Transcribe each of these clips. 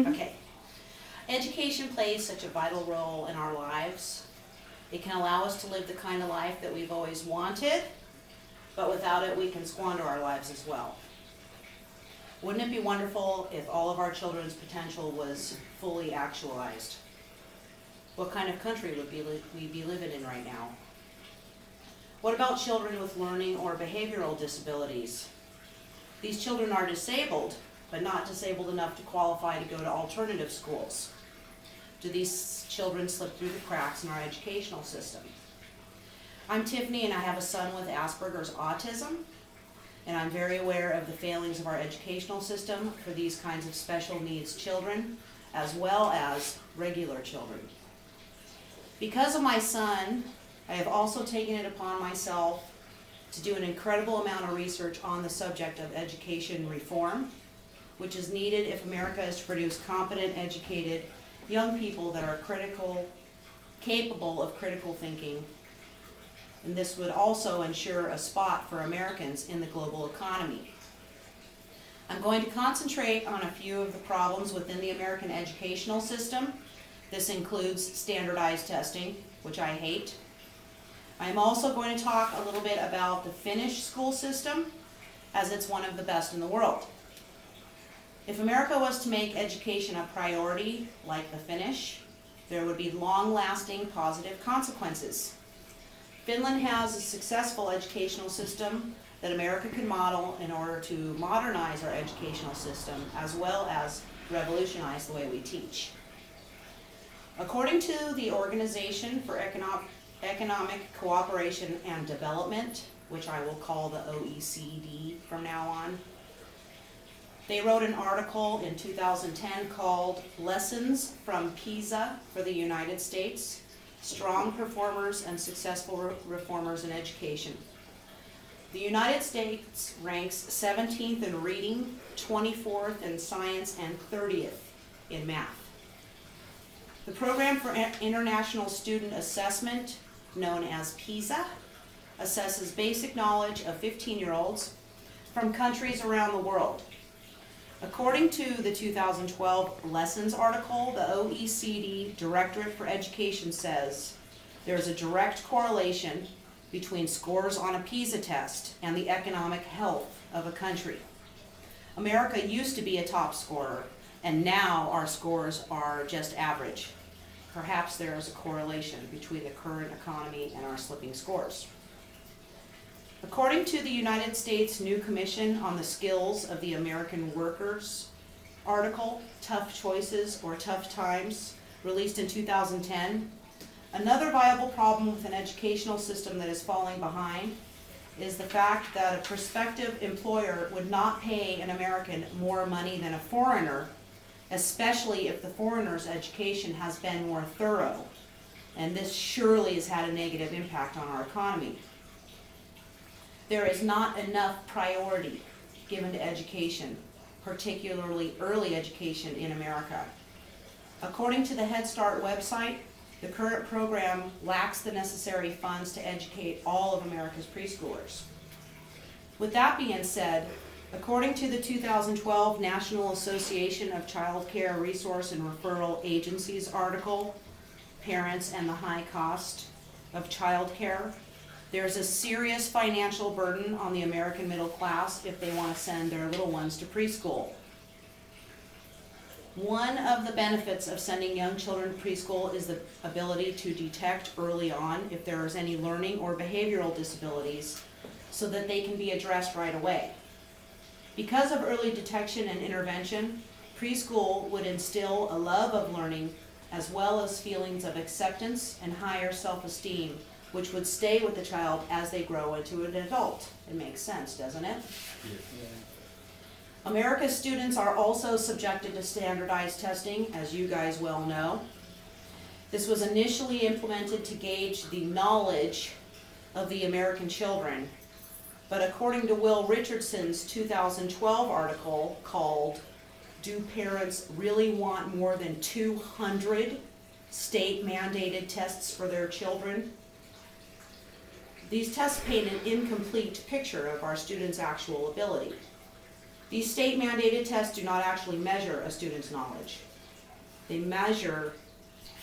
Okay. Education plays such a vital role in our lives. It can allow us to live the kind of life that we've always wanted, but without it, we can squander our lives as well. Wouldn't it be wonderful if all of our children's potential was fully actualized? What kind of country would we be living in right now? What about children with learning or behavioral disabilities? These children are disabled, but not disabled enough to qualify to go to alternative schools. Do these children slip through the cracks in our educational system? I'm Tiffany, and I have a son with Asperger's autism, and I'm very aware of the failings of our educational system for these kinds of special needs children, as well as regular children. Because of my son, I have also taken it upon myself to do an incredible amount of research on the subject of education reform, which is needed if America is to produce competent, educated young people that are capable of critical thinking. And this would also ensure a spot for Americans in the global economy. I'm going to concentrate on a few of the problems within the American educational system. This includes standardized testing, which I hate. I'm also going to talk a little bit about the Finnish school system, as it's one of the best in the world. If America was to make education a priority, like the Finnish, there would be long-lasting positive consequences. Finland has a successful educational system that America could model in order to modernize our educational system, as well as revolutionize the way we teach. According to the Organization for Economic Cooperation and Development, which I will call the OECD from now on, they wrote an article in 2010 called Lessons from PISA for the United States, Strong Performers and Successful Reformers in Education. The United States ranks 17th in reading, 24th in science, and 30th in math. The Program for International Student Assessment, known as PISA, assesses basic knowledge of 15-year-olds from countries around the world. According to the 2012 Lessons article, the OECD Directorate for Education says there's a direct correlation between scores on a PISA test and the economic health of a country. America used to be a top scorer, and now our scores are just average. Perhaps there is a correlation between the current economy and our slipping scores. According to the United States new Commission on the Skills of the American Workers article, Tough Choices or Tough Times, released in 2010, another viable problem with an educational system that is falling behind is the fact that a prospective employer would not pay an American more money than a foreigner, especially if the foreigner's education has been more thorough. And this surely has had a negative impact on our economy. There is not enough priority given to education, particularly early education in America. According to the Head Start website, the current program lacks the necessary funds to educate all of America's preschoolers. With that being said, according to the 2012 National Association of Child Care Resource and Referral Agencies article, Parents and the High Cost of Child Care, there's a serious financial burden on the American middle class if they want to send their little ones to preschool. One of the benefits of sending young children to preschool is the ability to detect early on if there is any learning or behavioral disabilities so that they can be addressed right away. Because of early detection and intervention, preschool would instill a love of learning as well as feelings of acceptance and higher self-esteem, which would stay with the child as they grow into an adult. It makes sense, doesn't it? Yeah. America's students are also subjected to standardized testing, as you guys well know. This was initially implemented to gauge the knowledge of the American children, but according to Will Richardson's 2012 article called "Do Parents Really Want More Than 200 State-Mandated Tests for Their Children?" These tests paint an incomplete picture of our students' actual ability. These state mandated tests do not actually measure a student's knowledge. They measure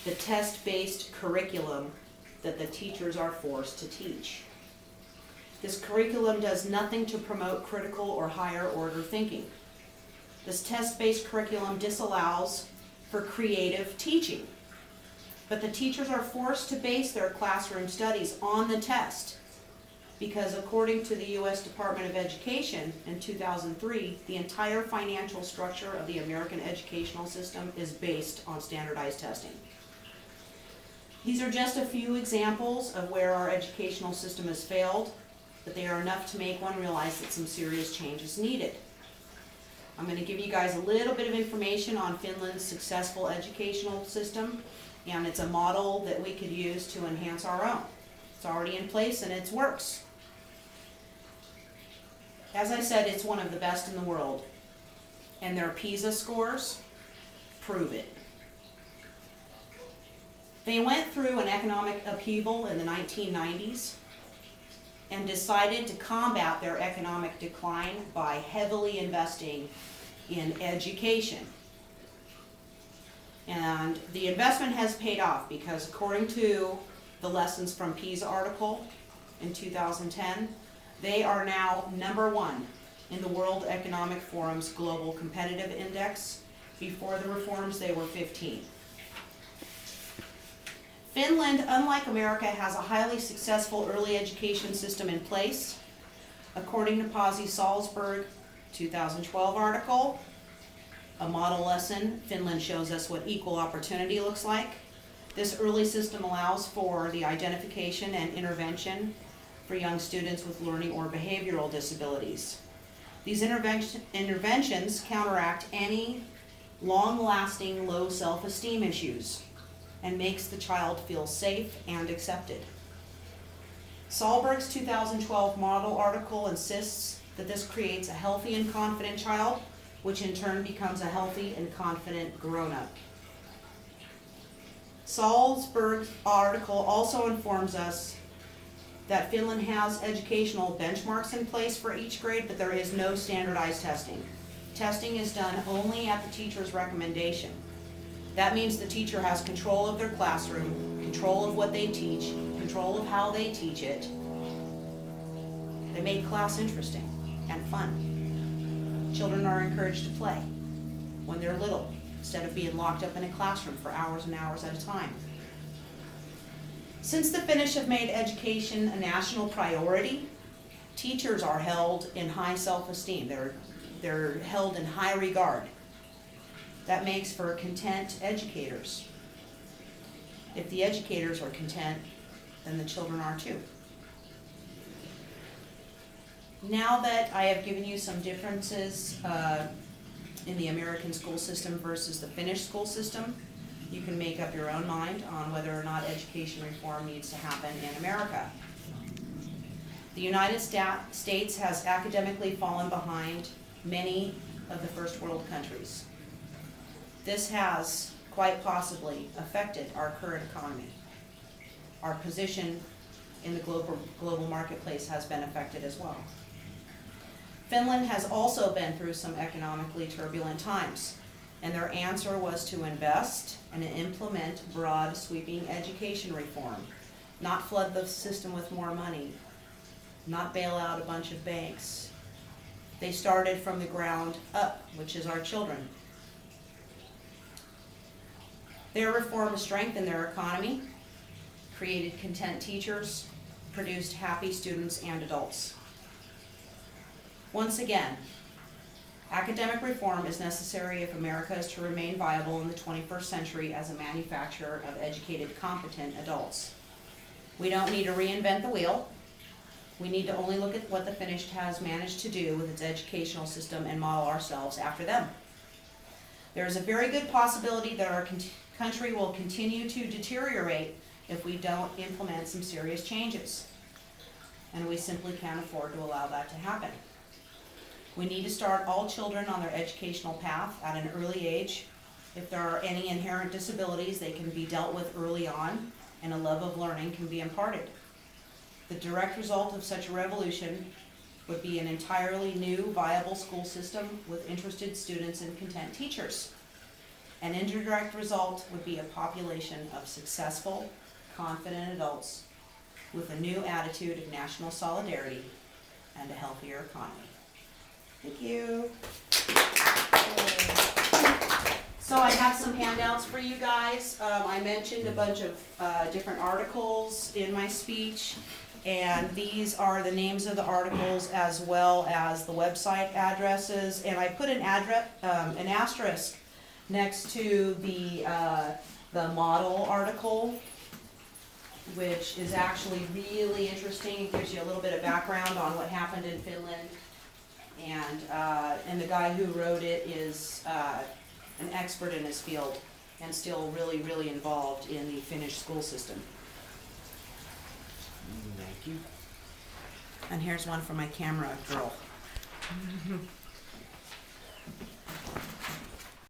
the test-based curriculum that the teachers are forced to teach. This curriculum does nothing to promote critical or higher order thinking. This test-based curriculum disallows for creative teaching. But the teachers are forced to base their classroom studies on the test because according to the U.S. Department of Education in 2003, the entire financial structure of the American educational system is based on standardized testing. These are just a few examples of where our educational system has failed, but they are enough to make one realize that some serious change is needed. I'm going to give you guys a little bit of information on Finland's successful educational system, and it's a model that we could use to enhance our own. It's already in place and it works. As I said, it's one of the best in the world, and their PISA scores prove it. They went through an economic upheaval in the 1990s and decided to combat their economic decline by heavily investing in education. And the investment has paid off because according to the Lessons from PISA article in 2010, they are now #1 in the World Economic Forum's Global Competitive Index. Before the reforms, they were 15. Finland, unlike America, has a highly successful early education system in place. According to Pasi Salzberg 2012 article, a model lesson, Finland shows us what equal opportunity looks like. This early system allows for the identification and intervention for young students with learning or behavioral disabilities. These interventions counteract any long-lasting low self-esteem issues and makes the child feel safe and accepted. Salberg's 2012 model article insists that this creates a healthy and confident child, which in turn becomes a healthy and confident grown-up. Salzberg's article also informs us that Finland has educational benchmarks in place for each grade, but there is no standardized testing. Testing is done only at the teacher's recommendation. That means the teacher has control of their classroom, control of what they teach, control of how they teach it. They make class interesting and fun. Children are encouraged to play when they're little, instead of being locked up in a classroom for hours and hours at a time. Since the Finnish have made education a national priority, teachers are held in high self-esteem. They're held in high regard. That makes for content educators. If the educators are content, then the children are too. Now that I have given you some differences in the American school system versus the Finnish school system, you can make up your own mind on whether or not education reform needs to happen in America. The United States has academically fallen behind many of the first world countries. This has quite possibly affected our current economy. Our position in the global marketplace has been affected as well. Finland has also been through some economically turbulent times, and their answer was to invest and implement broad, sweeping education reform, not flood the system with more money, not bail out a bunch of banks. They started from the ground up, which is our children. Their reform strengthened their economy, created content teachers, produced happy students and adults. Once again, academic reform is necessary if America is to remain viable in the 21st century as a manufacturer of educated, competent adults. We don't need to reinvent the wheel. We need to only look at what the Finnish has managed to do with its educational system and model ourselves after them. There is a very good possibility that our country will continue to deteriorate if we don't implement some serious changes. And we simply can't afford to allow that to happen. We need to start all children on their educational path at an early age. If there are any inherent disabilities, they can be dealt with early on, and a love of learning can be imparted. The direct result of such a revolution would be an entirely new, viable school system with interested students and content teachers. An indirect result would be a population of successful, confident adults with a new attitude of national solidarity and a healthier economy. Thank you. So I have some handouts for you guys. I mentioned a bunch of different articles in my speech, and these are the names of the articles as well as the website addresses. And I put an asterisk next to the model article, which is actually really interesting. It gives you a little bit of background on what happened in Finland. And the guy who wrote it is an expert in his field and still really, really involved in the Finnish school system. Thank you. And here's one for my camera girl.